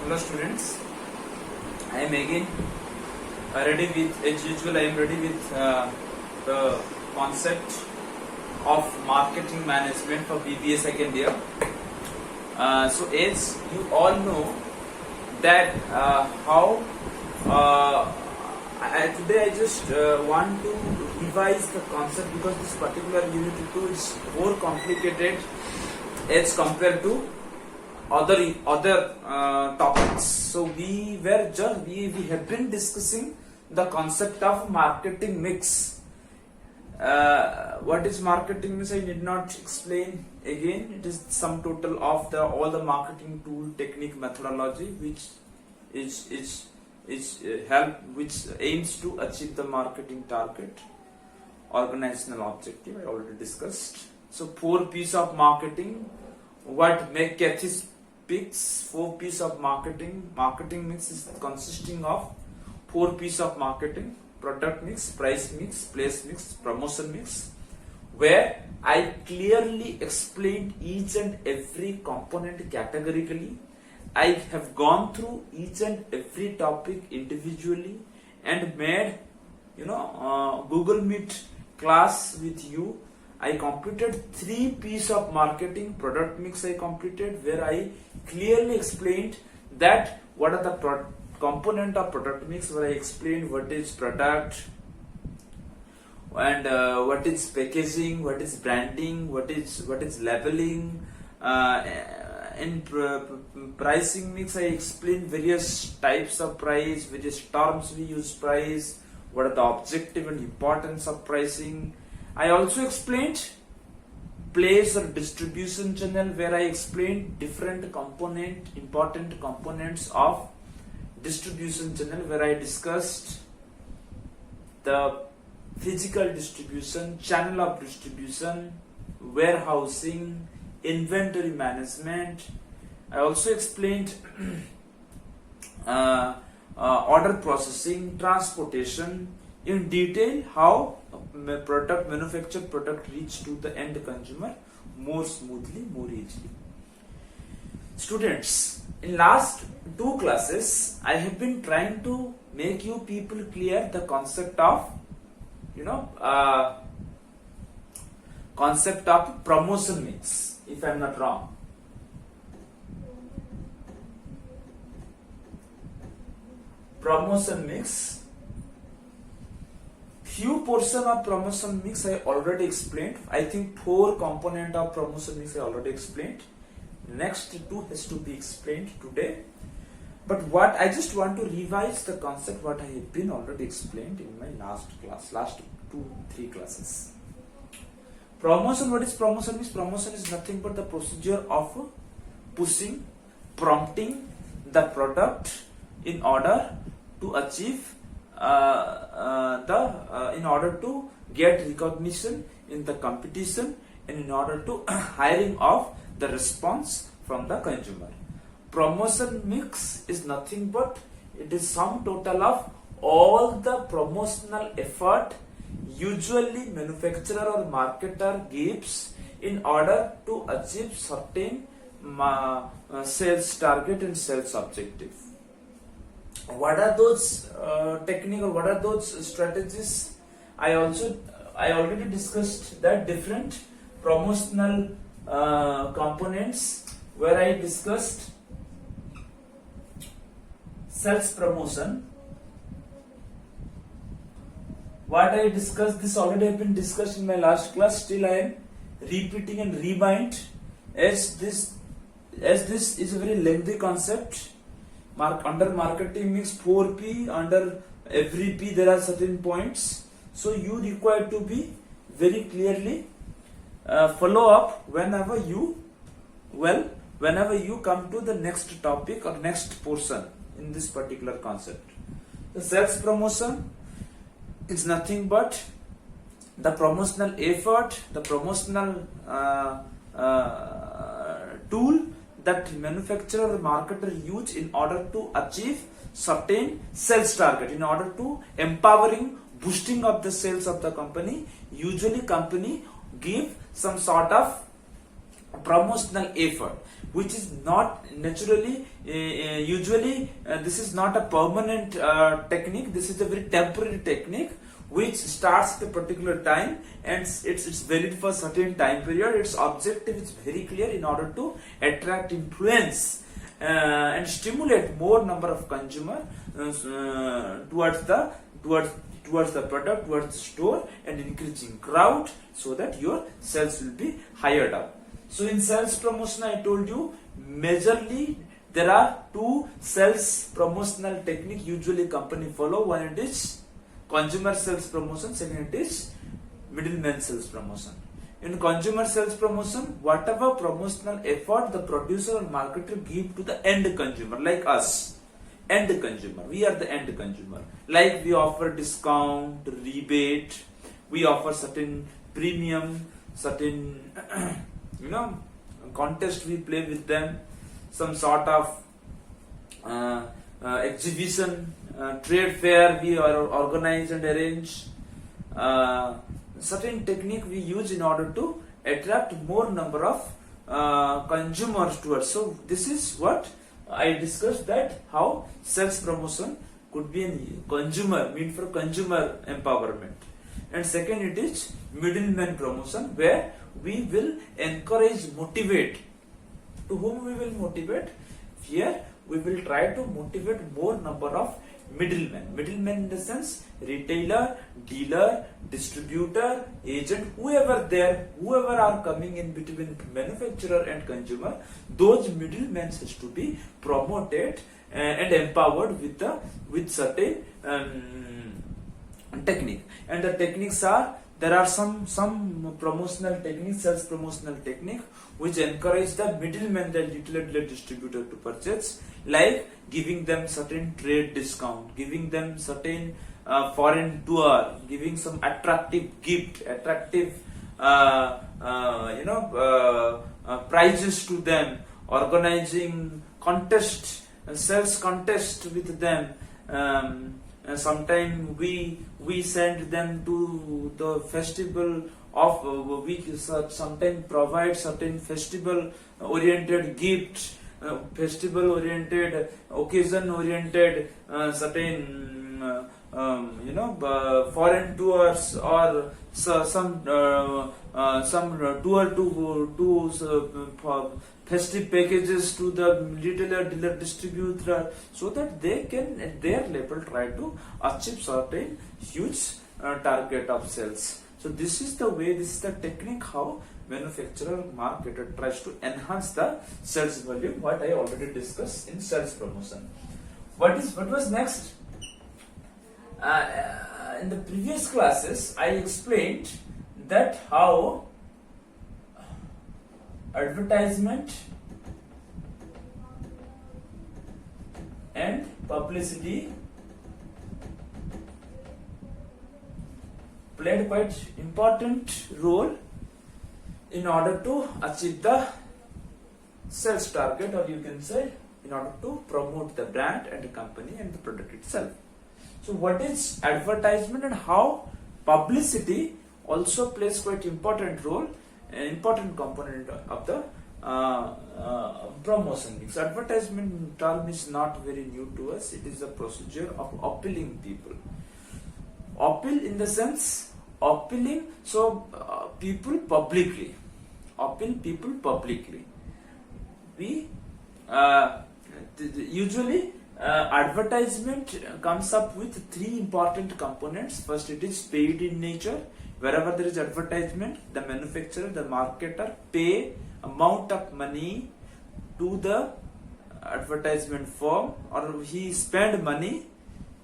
Hello students, I am again ready with, as usual, I am ready with the concept of marketing management for BBA second year. So as you all know that today I just want to revise the concept because this particular unit 2 is more complicated as compared to other topics. So we have been discussing the concept of marketing mix. What is marketing mix? I did not explain again. It is sum total of all the marketing tool, technique, methodology, which aims to achieve the marketing target, organizational objective. I already discussed. So 4 P's of marketing. What McCarthy picks 4 P's of marketing. Marketing mix is consisting of 4 P's of marketing: product mix, price mix, place mix, promotion mix, where I clearly explained each and every component categorically. I have gone through each and every topic individually and made Google Meet class with you. I completed 3 P's of marketing. Product mix I completed, where I clearly explained that what are the component of product mix, where I explained what is product and what is packaging, what is branding, what is labeling. In pricing mix I explained various types of price, various terms we use price, what are the objective and importance of pricing. I also explained place or distribution channel, where I explained different important components of distribution channel, where I discussed the physical distribution, channel of distribution, warehousing, inventory management. I also explained order processing, transportation in detail, how manufactured product reach to the end consumer more smoothly, more easily. Students, in last 2 classes I have been trying to make you people clear the concept of promotion mix, if I am not wrong. Promotion mix. Few portion of promotion mix I already explained. I think 4 component of promotion mix I already explained. Next 2 has to be explained today. But what I just want to revise the concept what I have been already explained in my last 2-3 classes. Promotion. What is promotion mix? Promotion is nothing but the procedure of prompting the product in order to achieve in order to get recognition in the competition, and in order to hiring of the response from the consumer. Promotion mix is nothing but it is sum total of all the promotional effort usually manufacturer or marketer gives in order to achieve certain sales target and sales objective. What are those techniques or what are those strategies? I already discussed that different promotional components, where I discussed sales promotion. What I discussed, this already have been discussed in my last class. Still I am repeating and rewind, as this is a very lengthy concept. Under marketing mix 4 P, under every P there are certain points, so you require to be very clearly follow up whenever you come to the next topic or next portion in this particular concept. The sales promotion is nothing but the promotional effort, the promotional tool that manufacturer or marketer use in order to achieve certain sales target, in order to empowering, boosting of the sales of the company. Usually company give some sort of promotional effort. which is not naturally, usually this is not a permanent technique. This is a very temporary technique which starts at a particular time and it's valid for certain time period. Its objective is very clear, in order to attract, influence and stimulate more number of consumer towards the product, towards the store, and increasing crowd, so that your sales will be higher up. So in sales promotion, I told you majorly there are two sales promotional technique usually company follow. One, it is consumer sales promotion, second it is middleman sales promotion. In consumer sales promotion, whatever promotional effort the producer or marketer give to the end consumer, like us, end consumer, we are the end consumer. Like we offer discount, rebate, we offer certain premium, certain contest we play with them, some sort of exhibition, trade fair we organize and arrange. Certain technique we use in order to attract more number of consumers to us. So this is what I discussed, that how sales promotion could be a consumer, mean for consumer empowerment. And second, it is middleman promotion, where we will encourage, motivate. To whom we will motivate? Here we will try to motivate more number of middlemen. Middlemen in the sense retailer, dealer, distributor, agent, whoever are coming in between manufacturer and consumer, those middlemen has to be promoted and empowered with certain technique. And the techniques are, there are some promotional techniques, sales promotional technique, which encourage the middleman, the retailer, distributor to purchase, like giving them certain trade discount, giving them certain foreign tour, giving some attractive gift, attractive prizes to them, organizing contest, sales contest with them. Sometimes we send them to the festival of we sometimes provide certain festival oriented gifts, festival oriented, occasion oriented, certain foreign tours, or some tour to festive packages to the retailer, dealer, distributor, so that they can at their level try to achieve certain huge target of sales. So this is the way, this is the technique how manufacturer, marketer tries to enhance the sales volume, what I already discussed in sales promotion. What was next? In the previous classes I explained that how advertisement and publicity played quite important role in order to achieve the sales target, or you can say in order to promote the brand and the company and the product itself. So what is advertisement and how publicity also plays quite important role, an important component of the promotion. Because advertisement term is not very new to us. It is a procedure of appealing people. Appeal in the sense appealing, so people publicly. Appeal people publicly. We usually advertisement comes up with three important components. First, it is paid in nature. Wherever there is advertisement, the manufacturer, the marketer pay amount of money to the advertisement firm, or he spend money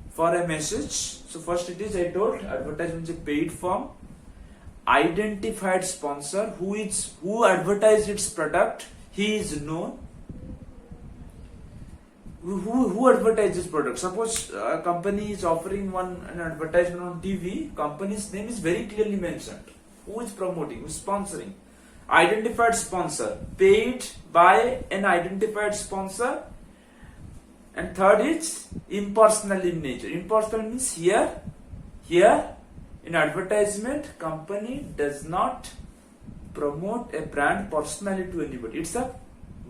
for a message. So first it is, I told, advertisement is a paid form. Identified sponsor, who advertised its product, he is known. Who advertises product? Suppose a company is offering an advertisement on TV, company's name is very clearly mentioned. Who is promoting, who is sponsoring? Identified sponsor, paid by an identified sponsor. And third is impersonal in nature. Impersonal means here in advertisement, company does not promote a brand personally to anybody. It's a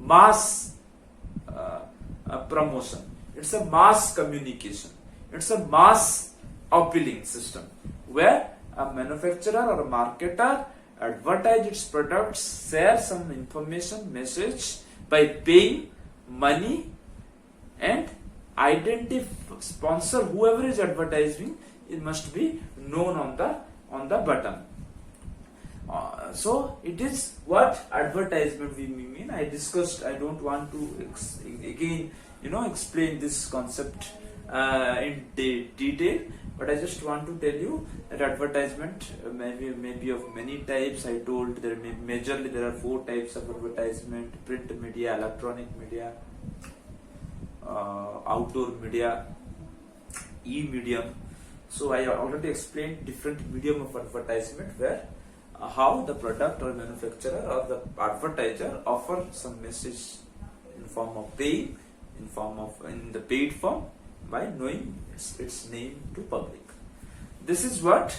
mass promotion. It's a mass communication. It's a mass appealing system where a manufacturer or a marketer advertise its products, share some information, message by paying money and identify sponsor whoever is advertising. It must be known on the button. So it is what advertisement we mean. I discussed. I don't want to again explain this concept in detail, but I just want to tell you that advertisement maybe of many types. I told majorly there are 4 types of advertisement: print media, electronic media, outdoor media, e-medium. So I already explained different medium of advertisement where how the product or manufacturer or the advertiser offer some message in form of paying, in the paid form, by knowing its name to public. This is what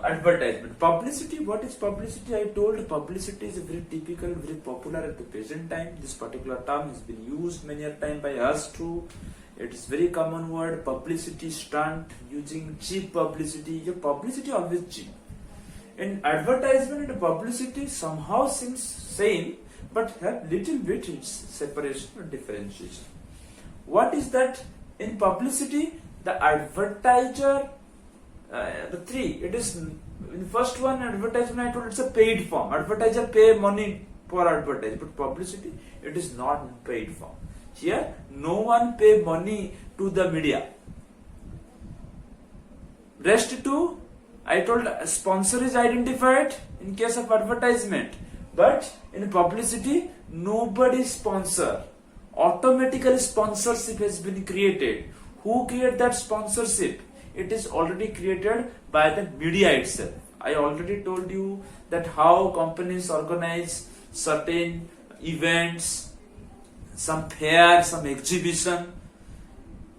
advertisement. Publicity. What is publicity? I told publicity is very typical, very popular at the present time. This particular term has been used many a time by us too. It is very common word. Publicity stunt, using cheap publicity. Your publicity always cheap. In advertisement and publicity somehow seems same, but have little bit its separation or differentiation. What is that? In publicity, the advertiser, the 3, it is in first one advertisement I told it's a paid form. Advertiser pay money for advertise, but publicity it is not paid form. Here no one pay money to the media. Rest 2, I told sponsor is identified in case of advertisement, but in publicity nobody sponsor. Automatically sponsorship has been created. Who create that sponsorship? It is already created by the media itself. I already told you that how companies organize certain events, some fair, some exhibition.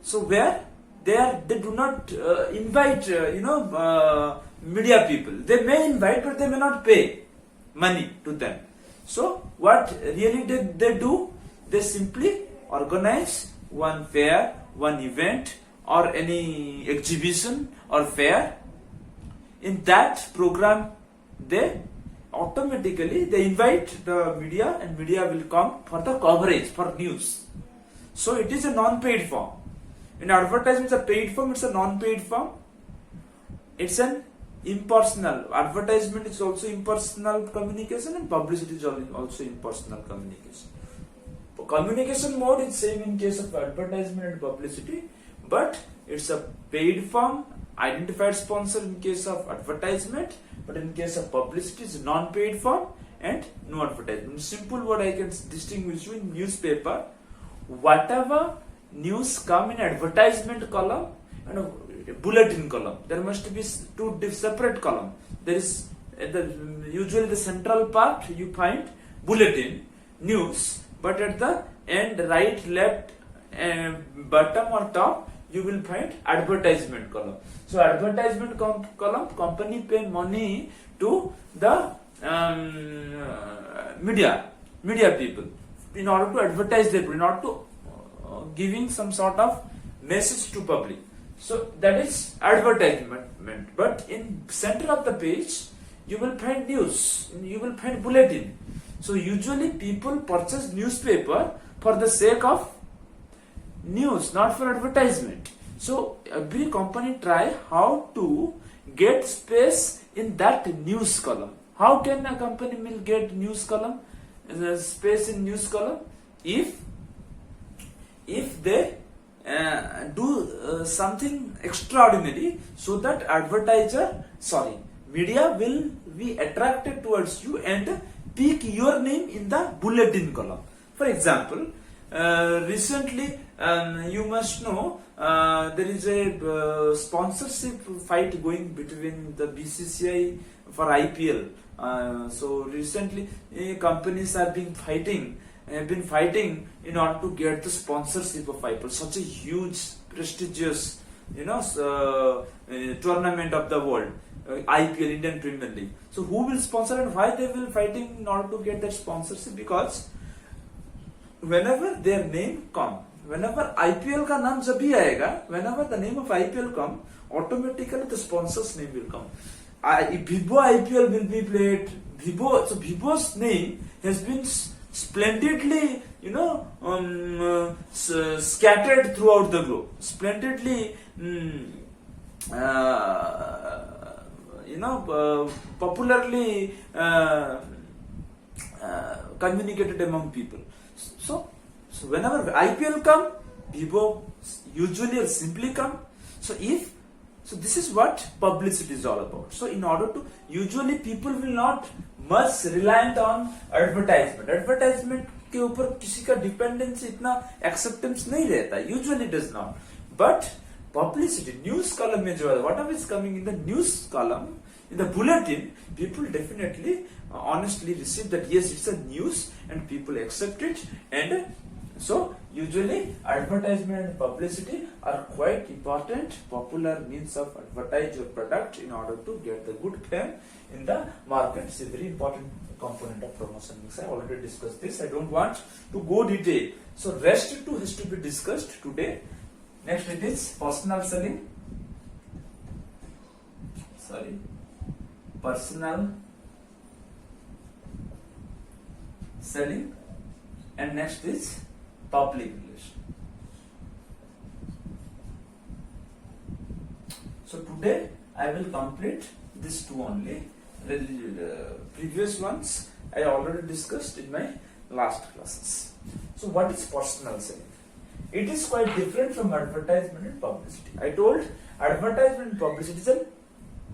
So where they do not invite media people. They may invite, but they may not pay money to them. So what really did they do? They simply organize one fair, one event, or any exhibition or fair. In that program, they automatically invite the media, and media will come for the coverage, for news. So it is a non-paid form. In advertisement, it's a paid form. It's a non-paid form. It's an impersonal. Advertisement is also impersonal communication, and publicity is also impersonal communication. Communication mode is same in case of advertisement and publicity, but it's a paid form, identified sponsor in case of advertisement, but in case of publicity it's non-paid form and no advertisement. Simple word I can distinguish you in newspaper. Whatever news come in advertisement column and a bulletin column, there must be 2 separate columns. There is usually the central part you find bulletin, news, but at the end, right, left, bottom or top, you will find advertisement column. So advertisement column, company pay money to the media people in order to advertise their, in order to giving some sort of message to public. So that is advertisement. But in center of the page, you will find news, you will find bulletin. So usually people purchase newspaper for the sake of news, not for advertisement. So every company try how to get space in that news column. How can a company will get news column, space in news column? If they do something extraordinary, so that media will be attracted towards you and pick your name in the bulletin column. For example, recently you must know there is a sponsorship fight going between the BCCI for IPL. So recently companies have been fighting in order to get the sponsorship of IPL, such a huge prestigious tournament of the world. IPL, Indian Premier League. So who will sponsor and why they will fighting in order to get that sponsorship? Because whenever their name come, whenever IPL का नाम जब भी आएगा, whenever the name of IPL come, automatically the sponsor's name will come. Vivo IPL will be played. So Vivo's name has been splendidly, scattered throughout the globe. Splendidly, popularly communicated among people. So whenever IPL come, Vivo usually or simply come. So this is what publicity is all about. So in order to, usually people will not much reliant on advertisement. Advertisement के ऊपर किसी का dependency इतना acceptance नहीं रहता, usually does not. But publicity, news column में जो है, whatever is coming in the news column, in the bulletin, people definitely honestly receive that yes, it's a news and people accept it. And so usually advertisement and publicity are quite important, popular means of advertise your product in order to get the good fame in the market. It's a very important component of promotion. I already discussed this. I don't want to go detail. So rest too has to be discussed today. Next it is personal selling. Personal selling, and next is public relation. So today I will complete these two only. The previous ones I already discussed in my last classes. So what is personal selling? It is quite different from advertisement and publicity. I told advertisement and publicity is a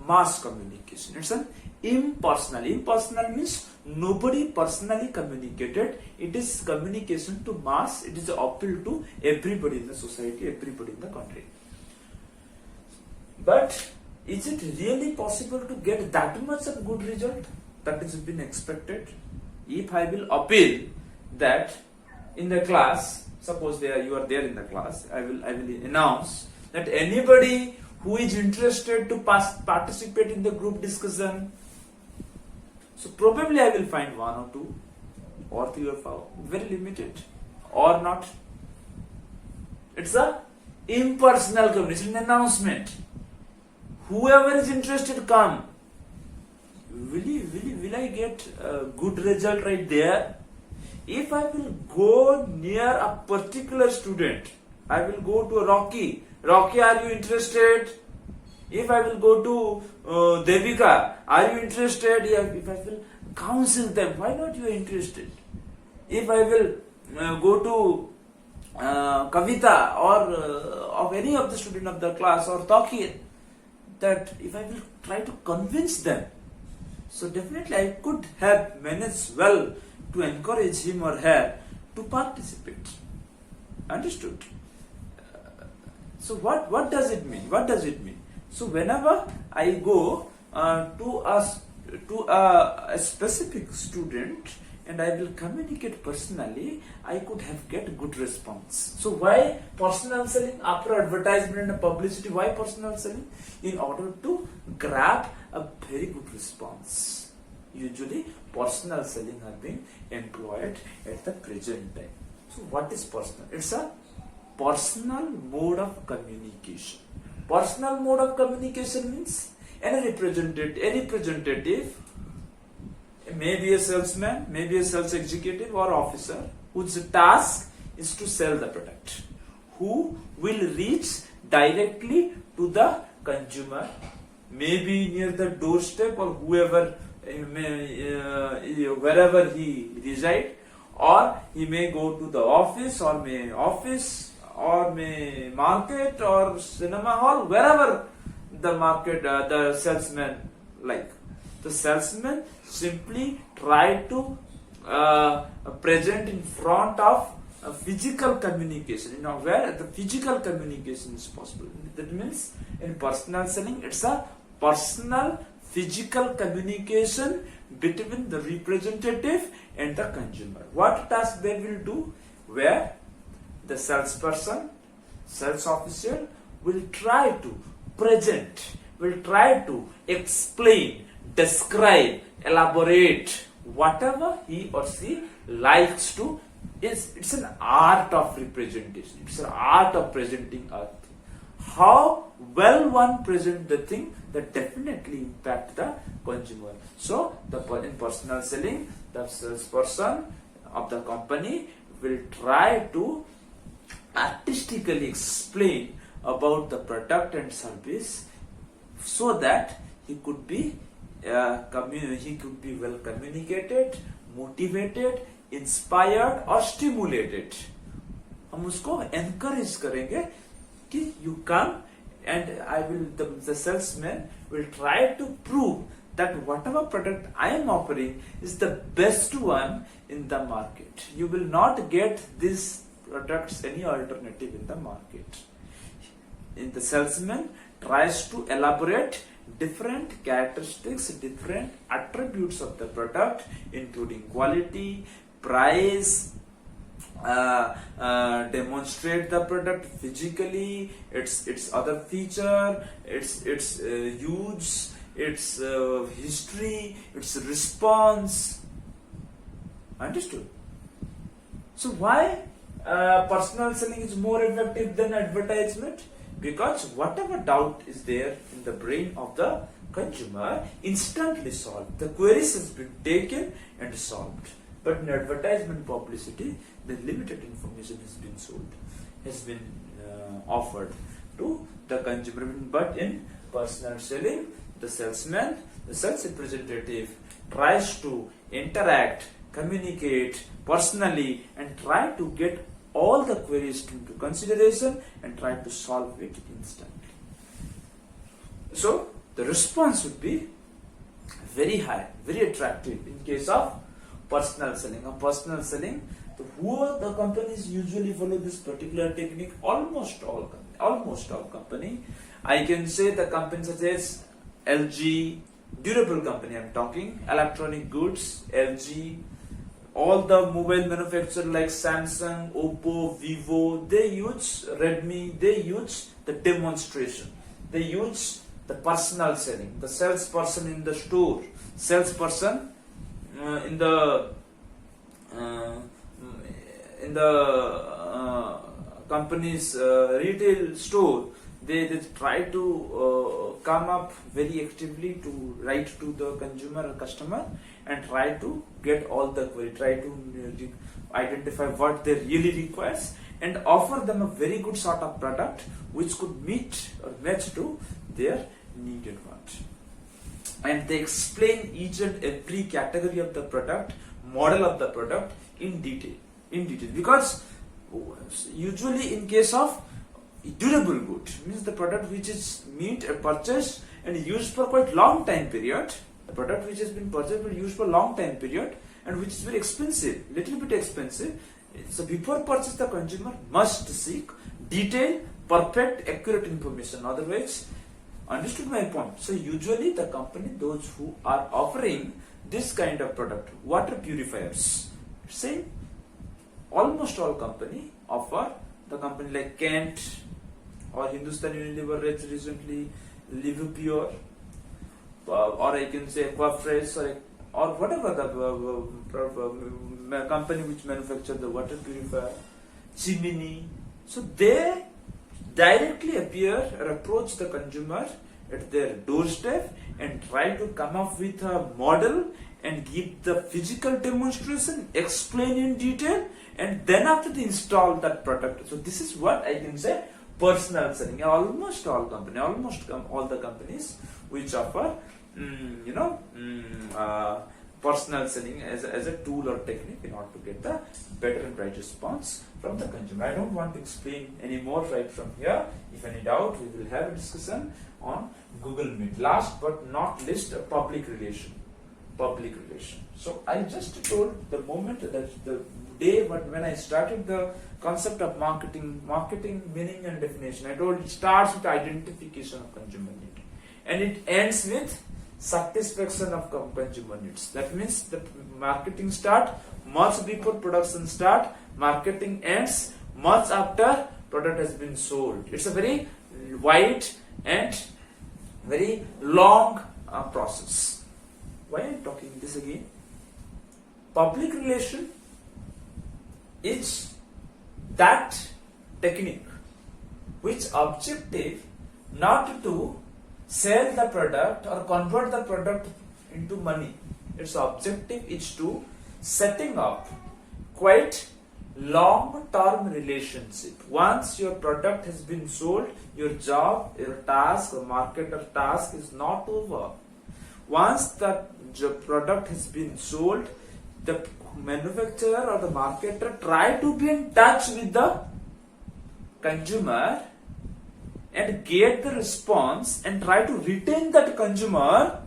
mass communication. It's an impersonal. Impersonal means nobody personally communicated. It is communication to mass. It is an appeal to everybody in the society, everybody in the country. But is it really possible to get that much of good result that is been expected? If I will appeal that in the class, suppose you are there in the class, I will announce that anybody who is interested to participate in the group discussion, so probably I will find 1 or 2 or 3 or 4, very limited or not. It's a impersonal communication, an announcement. Whoever is interested, come. Will I get a good result right there? If I will go near a particular student, I will go to Rocky, are you interested? If I will go to Devika, are you interested? If I will counsel them, why not you are interested? If I will go to Kavita or of any of the student of the class or Taki, that if I will try to convince them, so definitely I could have managed well to encourage him or her to participate. Understood? So what does it mean? What does it mean? So whenever I go to a specific student and I will communicate personally, I could have get good response. So why personal selling after advertisement and publicity? Why personal selling? In order to grab a very good response. Usually personal selling are being employed at the present time. So what is personal? It's a personal mode of communication. Personal mode of communication means any representative, maybe a salesman, maybe a sales executive or officer whose task is to sell the product, who will reach directly to the consumer, maybe near the doorstep or whoever, wherever he reside, or he may go to the office or may market or cinema hall, wherever the market, the salesman like. The salesman simply try to present in front of a physical communication, where the physical communication is possible. That means in personal selling, it's a personal physical communication between the representative and the consumer. What task they will do? Where the salesperson, sales officer will try to present will try to explain, describe, elaborate whatever he or she likes to. It's an art of representation. It's an art of presenting a thing. How well one present the thing, that definitely impact the consumer. So in personal selling, the salesperson of the company will try to artistically explain about the product and service, so that he could be well communicated, motivated, inspired और stimulated. हम उसको encourage करेंगे कि you come, and the salesman will try to prove that whatever product I am offering is the best one in the market. You will not get these products any alternative in the market. In the salesman tries to elaborate different characteristics, different attributes of the product, including quality, price, demonstrate the product physically, its other feature, its use, its history, its response. Understood? So why personal selling is more effective than advertisement? Because whatever doubt is there in the brain of the consumer, instantly solved. The queries has been taken and solved. But in advertisement publicity, the limited information has been offered to the consumer. But in personal selling, the salesman, the sales representative tries to interact, communicate personally, and try to get all the queries into consideration and try to solve it instantly. So the response would be very high, very attractive in case of personal selling. A personal selling, the companies usually follow this particular technique. Almost all company. I can say the companies such as LG, durable company I'm talking, electronic goods, LG, all the mobile manufacturers like Samsung, Oppo, Vivo, they use Redmi, they use the demonstration, they use the personal selling, the salesperson in the store, salesperson in the company's retail store. They try to come up very actively to write to the consumer or customer and try to get all the query, try to identify what they really requires and offer them a very good sort of product which could meet or match to their need and want. And they explain each and every category of the product, model of the product in detail. Because usually in case of durable good, means the product which is meant and purchased and used for quite long time period, the product which has been purchased and used for long time period and which is very expensive, little bit expensive. So before purchase, the consumer must seek detailed, perfect, accurate information. Otherwise, understood my point? So usually the company, those who are offering this kind of product, water purifiers, say almost all company offer. The company like Kent or Hindustan Unilever recently Live Pure, or I can say Aquafresh, or whatever the company which manufacture the water purifier, Chimney. So they directly appear or approach the consumer at their doorstep and try to come up with a model and give the physical demonstration, explain in detail, and then after they install that product. So this is what I can say personal selling. Almost all the companies which offer personal selling as a tool or technique in order to get the better and right response from the consumer. I don't want to explain any more right from here. If any doubt, we will have a discussion on Google Meet. Last but not least, public relation. So I just told the moment that the day when I started the concept of marketing meaning and definition, I told it starts with identification of consumer need and it ends with satisfaction of consumer needs. That means the marketing start much before production start, marketing ends much after product has been sold. It's a very wide and very long process. Why am I talking this again? Public relation is that technique which objective not to sell the product or convert the product into money. Its objective is to setting up quite long-term relationship. Once your product has been sold, your job, your task, or market or task is not over. Once the product has been sold, the manufacturer or the marketer try to be in touch with the consumer and get the response and try to retain that consumer.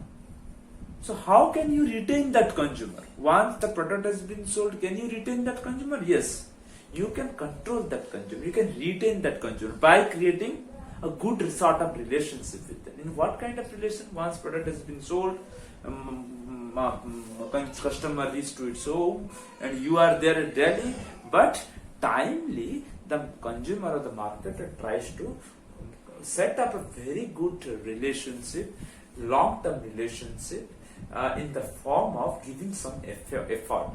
So how can you retain that consumer? Once the product has been sold, can you retain that consumer? Yes. You can control that consumer. You can retain that consumer by creating a good sort of relationship with them. In what kind of relation? Once product has been sold, customer reaches to its home and you are there daily, but timely the consumer or the marketer tries to set up a very good relationship, long-term relationship in the form of giving some effort.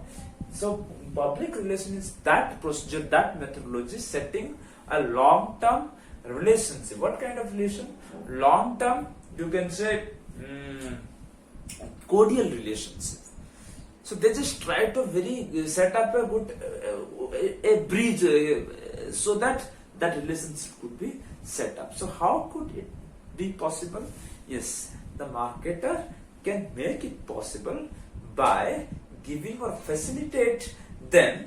So public relation is that procedure, that methodology, setting a long-term relationship. What kind of relation? Long-term, you can say cordial relationship. So they just try to set up a good a bridge so that that relationship could be set up. So how could it be possible? Yes, the marketer can make it possible by giving or facilitate the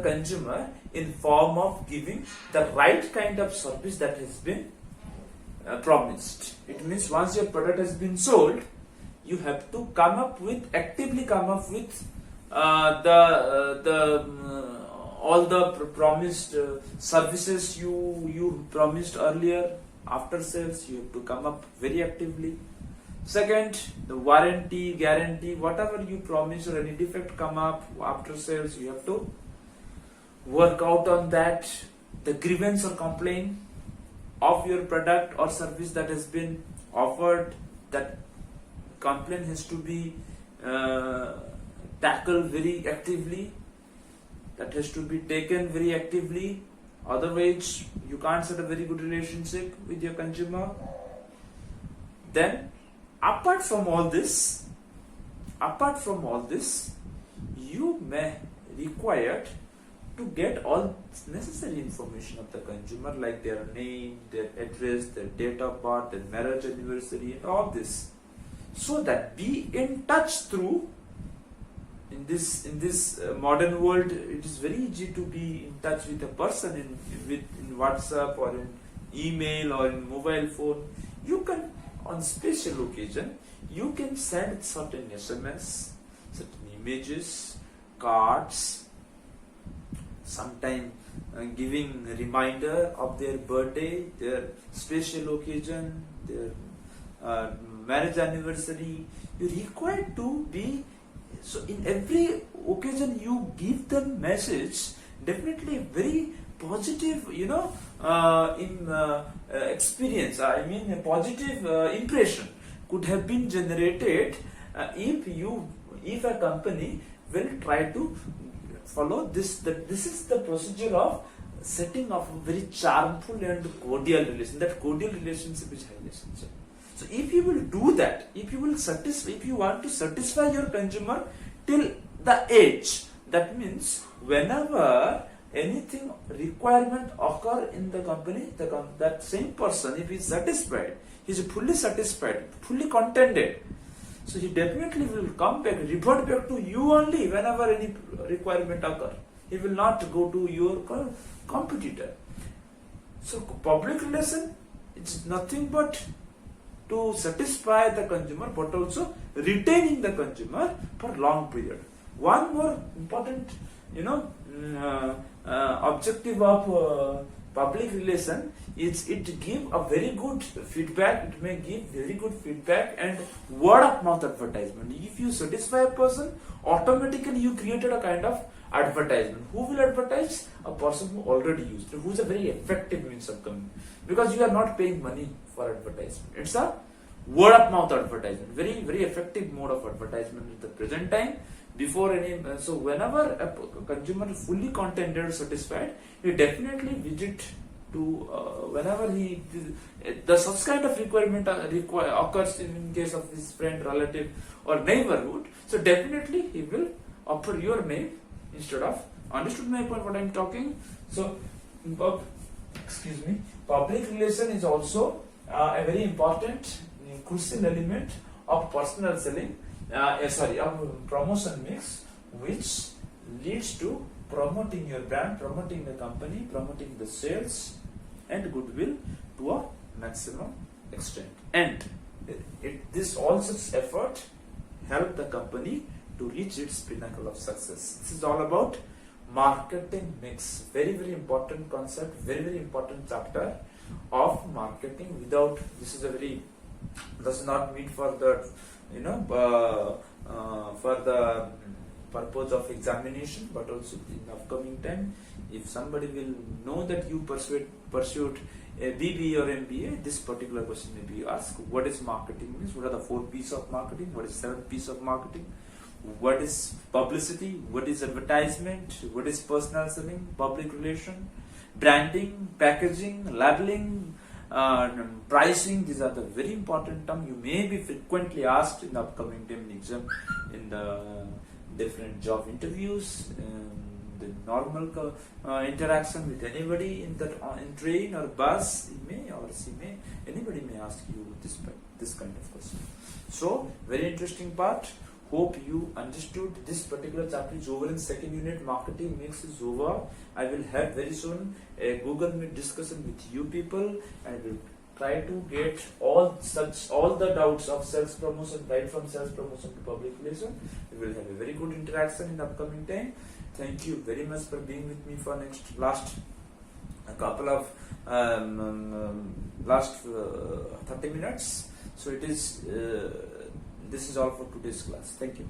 consumer in form of giving the right kind of service that has been promised. It means once your product has been sold, you have to actively come up with all the promised services you promised earlier. After sales, you have to come up very actively. Second, the warranty, guarantee, whatever you promise or any defect come up after sales, you have to work out on that. The grievance or complaint of your product or service that has been offered, that complaint has to be tackled very actively. That has to be taken very actively. Otherwise, you can't set a very good relationship with your consumer. Then, apart from all this, you may require to get all necessary information of the consumer, like their name, their address, their date of birth, their marriage anniversary, and all this, so that be in touch through. In this modern world, it is very easy to be in touch with a person in WhatsApp or in email or in mobile phone. You can, on special occasion, you can send certain SMS, certain images, cards, sometime giving a reminder of their birthday, their special occasion, their marriage anniversary. You require to be. So in every occasion you give them message, definitely very positive, experience. I mean, a positive impression could have been generated if a company will try to follow this. This is the procedure of setting up a very charmful and cordial relation. That cordial relationship is highly essential. So if you will do that, if you want to satisfy your consumer till the age, that means whenever anything requirement occur in the company, that same person, if he is satisfied, he is fully satisfied, fully contented, so he definitely will come back, revert back to you only whenever any requirement occur. He will not go to your competitor. So public relation, it's nothing but to satisfy the consumer, but also retaining the consumer for long period. One more important, objective of public relation is it give a very good feedback. It may give very good feedback and word of mouth advertisement. If you satisfy a person, automatically you created a kind of advertisement. Who will advertise? A person who already used it, who is a very effective means of coming, because you are not paying money for advertisement. It's a word of mouth advertisement, very very effective mode of advertisement at the present time. Before any, so whenever a consumer is fully contented or satisfied, he definitely visit to whenever he the such kind of requirement occurs in case of his friend, relative or neighborhood. So definitely he will offer your name instead of. Understood my point? What I'm talking? So excuse me, public relation is also a very important crucial element of personal selling, of promotion mix, which leads to promoting your brand, promoting the company, promoting the sales and goodwill to a maximum extent. And this all such effort help the company to reach its pinnacle of success. This is all about marketing mix. Very very important concept, very very important chapter of marketing. Without this is a very does not mean for the for the purpose of examination, but also in upcoming time, if somebody will know that you pursued a BBA or MBA, this particular question may be asked: what is marketing means? What are the 4 P's of marketing? What is 7th piece of marketing? What is publicity? What is advertisement? What is personal selling? Public relation, branding, packaging, labeling, pricing. These are the very important terms. You may be frequently asked in the upcoming time exam, in the different job interviews, the normal interaction with anybody in that in train or bus. He may or she may, anybody may ask you this kind of question. So very interesting part. Hope you understood. This particular chapter is over in second unit. Marketing mix is over. I will have very soon a Google Meet discussion with you people, and will try to get all the doubts of sales promotion, right from sales promotion to public relation. We will have a very good interaction in the upcoming time. Thank you very much for being with me for last 30 minutes. So it is this is all for today's class. Thank you.